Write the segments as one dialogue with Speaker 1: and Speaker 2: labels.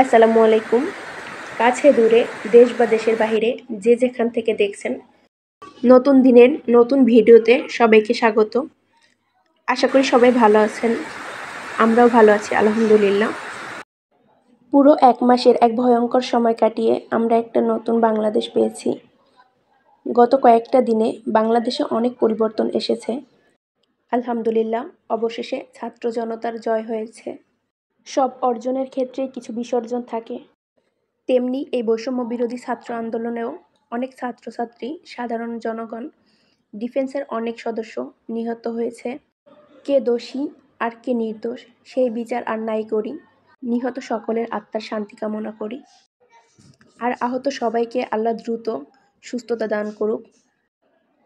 Speaker 1: আসসালামু আলাইকুম। কাছে দূরে দেশ বা দেশের বাহিরে যে যেখান থেকে দেখছেন, নতুন দিনের নতুন ভিডিওতে সবাইকে স্বাগত। আশা করি সবাই ভালো আছেন। আমরাও ভালো আছি আলহামদুলিল্লাহ। পুরো 1 মাসের এক ভয়ঙ্কর সময় কাটিয়ে আমরা একটা নতুন বাংলাদেশ পেয়েছি। গত কয়েকটা দিনে বাংলাদেশে অনেক পরিবর্তন এসেছে। আলহামদুলিল্লাহ, অবশেষে ছাত্র জনতার জয় হয়েছে। সব অর্জনের ক্ষেত্রেই কিছু বিসর্জন থাকে। তেমনি এই বৈষম্য বিরোধী ছাত্র আন্দোলনেও অনেক ছাত্রছাত্রী, সাধারণ জনগণ, ডিফেন্সের অনেক সদস্য নিহত হয়েছে। কে দোষী আর কে নির্দোষ সেই বিচার আর নাই করি। নিহত সকলের আত্মার শান্তি কামনা করি। আর আহত সবাইকে আল্লাহ দ্রুত সুস্থতা দান করুক।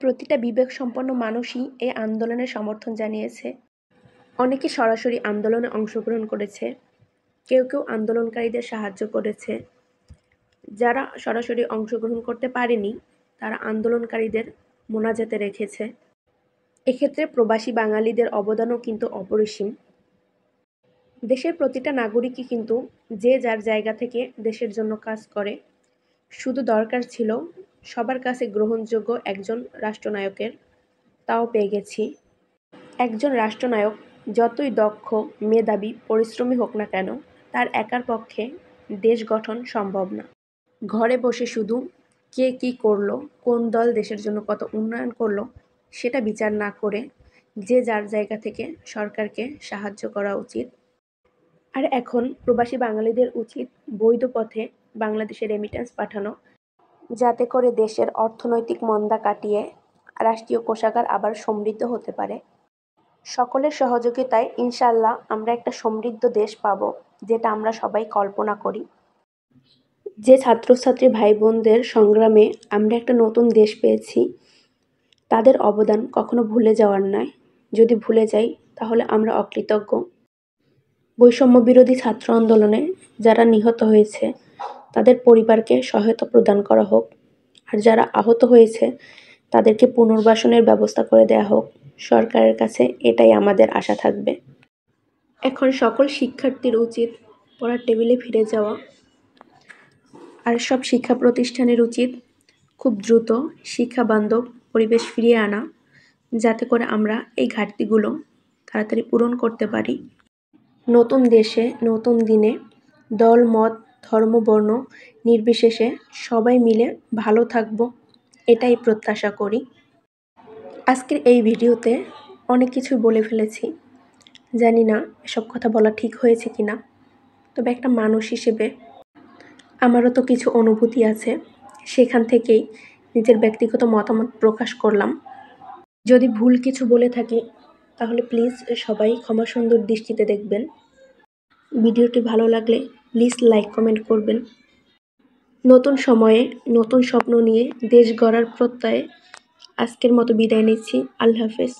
Speaker 1: প্রতিটা বিবেকসম্পন্ন মানুষই এই আন্দোলনের সমর্থন জানিয়েছে। অনেকে সরাসরি আন্দোলনে অংশগ্রহণ করেছে, কেউ কেউ আন্দোলনকারীদের সাহায্য করেছে। যারা সরাসরি অংশগ্রহণ করতে পারেনি তারা আন্দোলনকারীদের মোনাজাতে রেখেছে। এক্ষেত্রে প্রবাসী বাঙালিদের অবদানও কিন্তু অপরিসীম। দেশের প্রতিটা নাগরিকই কিন্তু যে যার জায়গা থেকে দেশের জন্য কাজ করে। শুধু দরকার ছিল সবার কাছে গ্রহণযোগ্য একজন রাষ্ট্রনায়কের, তাও পেয়ে গেছি। একজন রাষ্ট্রনায়ক যতই দক্ষ, মেধাবী, পরিশ্রমী হোক না কেন, তার একার পক্ষে দেশ গঠন সম্ভব না। ঘরে বসে শুধু কে কী করলো, কোন দল দেশের জন্য কত উন্নয়ন করলো সেটা বিচার না করে যে যার জায়গা থেকে সরকারকে সাহায্য করা উচিত। আর এখন প্রবাসী বাঙালিদের উচিত বৈধ পথে বাংলাদেশে রেমিট্যান্স পাঠানো, যাতে করে দেশের অর্থনৈতিক মন্দা কাটিয়ে রাষ্ট্রীয় কোষাগার আবার সমৃদ্ধ হতে পারে। সকলের সহযোগিতায় ইনশাআল্লাহ আমরা একটা সমৃদ্ধ দেশ পাবো, যেটা আমরা সবাই কল্পনা করি। যে ছাত্রছাত্রী ভাই বোনদের সংগ্রামে আমরা একটা নতুন দেশ পেয়েছি, তাদের অবদান কখনো ভুলে যাওয়ার নয়। যদি ভুলে যাই তাহলে আমরা অকৃতজ্ঞ। বৈষম্য বিরোধী ছাত্র আন্দোলনে যারা নিহত হয়েছে তাদের পরিবারকে সহায়তা প্রদান করা হোক, আর যারা আহত হয়েছে তাদেরকে পুনর্বাসনের ব্যবস্থা করে দেয়া হোক। সরকারের কাছে এটাই আমাদের আশা থাকবে। এখন সকল শিক্ষার্থীর উচিত পড়ার টেবিলে ফিরে যাওয়া, আর সব শিক্ষা প্রতিষ্ঠানের উচিত খুব দ্রুত শিক্ষা বান্ধব পরিবেশ ফিরিয়ে আনা, যাতে করে আমরা এই ঘাটতিগুলো তাড়াতাড়ি পূরণ করতে পারি। নতুন দেশে নতুন দিনে দল, মত, ধর্ম, বর্ণ নির্বিশেষে সবাই মিলে ভালো থাকব, এটাই প্রত্যাশা করি। আজকের এই ভিডিওতে অনেক কিছু বলে ফেলেছি। জানি না এসব কথা বলা ঠিক হয়েছে কিনা, তবে একটা মানুষ হিসেবে আমারও তো কিছু অনুভূতি আছে, সেখান থেকেই নিজের ব্যক্তিগত মতামত প্রকাশ করলাম। যদি ভুল কিছু বলে থাকি তাহলে প্লিজ সবাই ক্ষমা সুন্দর দৃষ্টিতে দেখবেন। ভিডিওটি ভালো লাগলে প্লিজ লাইক, কমেন্ট করবেন। নতুন সময়ে নতুন স্বপ্ন নিয়ে দেশ গড়ার প্রত্যয়ে আজকের মতো বিদায় নিচ্ছি। আল্লাহ হাফেজ।